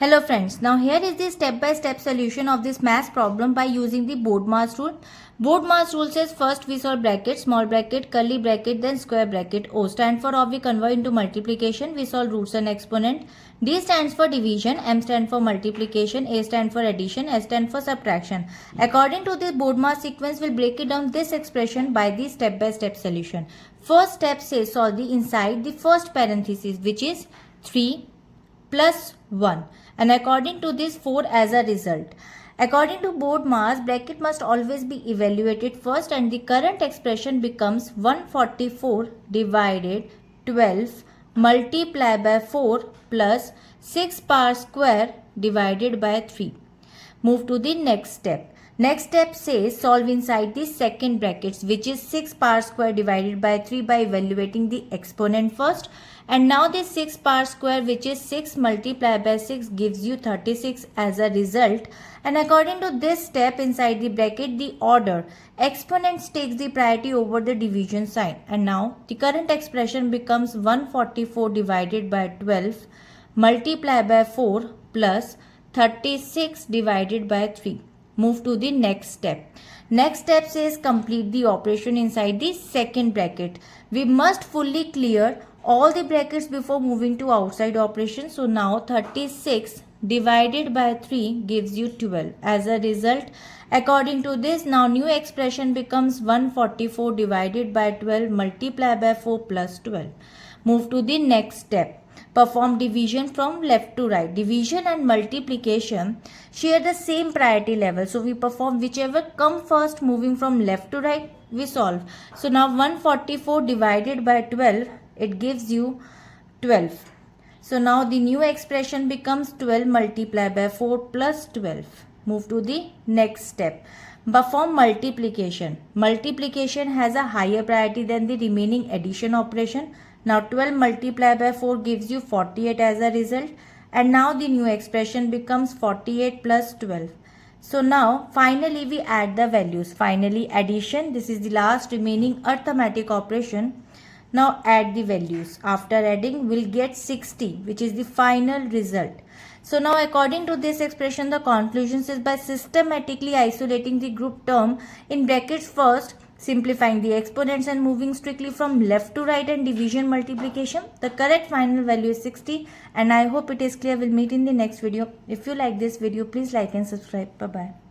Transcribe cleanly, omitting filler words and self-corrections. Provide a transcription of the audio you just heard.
Hello friends, now here is the step-by-step solution of this math problem by using the BODMAS rule. BODMAS rule says first we solve bracket, small bracket, curly bracket, then square bracket. O stand for or we convert into multiplication, we solve roots and exponent. D stands for division, M stand for multiplication, A stand for addition, S stand for subtraction. According to this BODMAS sequence, we'll break it down this expression by the step-by-step solution. First step says solve the inside the first parenthesis, which is 3 plus 1, and according to this 4 as a result. According to BODMAS, bracket must always be evaluated first, and the current expression becomes 144 divided 12 multiplied by 4 plus 6 power square divided by 3. Move to the next step. Next step says solve inside the second brackets, which is 6 power square divided by 3 by evaluating the exponent first. And now this 6 power square, which is 6 multiplied by 6, gives you 36 as a result. And according to this step inside the bracket, the order exponents takes the priority over the division sign. And now the current expression becomes 144 divided by 12 multiplied by 4 plus 36 divided by 3. Move to the next step. Next step says complete the operation inside the second bracket. We must fully clear all the brackets before moving to outside operation. So now 36 divided by 3 gives you 12. As a result, according to this, now new expression becomes 144 divided by 12 multiplied by 4 plus 12. Move to the next step. Perform division from left to right. Division and multiplication share the same priority level. So we perform whichever come first, moving from left to right, we solve. So now 144 divided by 12, it gives you 12. So now the new expression becomes 12 multiplied by 4 plus 12. Move to the next step. Perform multiplication. Multiplication has a higher priority than the remaining addition operation. Now 12 multiplied by 4 gives you 48 as a result. And now the new expression becomes 48 plus 12. So now finally we add the values. Finally addition. This is the last remaining arithmetic operation. Now add the values. After adding, we'll get 60, which is the final result. So now according to this expression, the conclusion is by systematically isolating the group term in brackets first, simplifying the exponents and moving strictly from left to right and division multiplication, the correct final value is 60. And I hope it is clear. We'll meet in the next video. If you like this video, please like and subscribe. Bye-bye.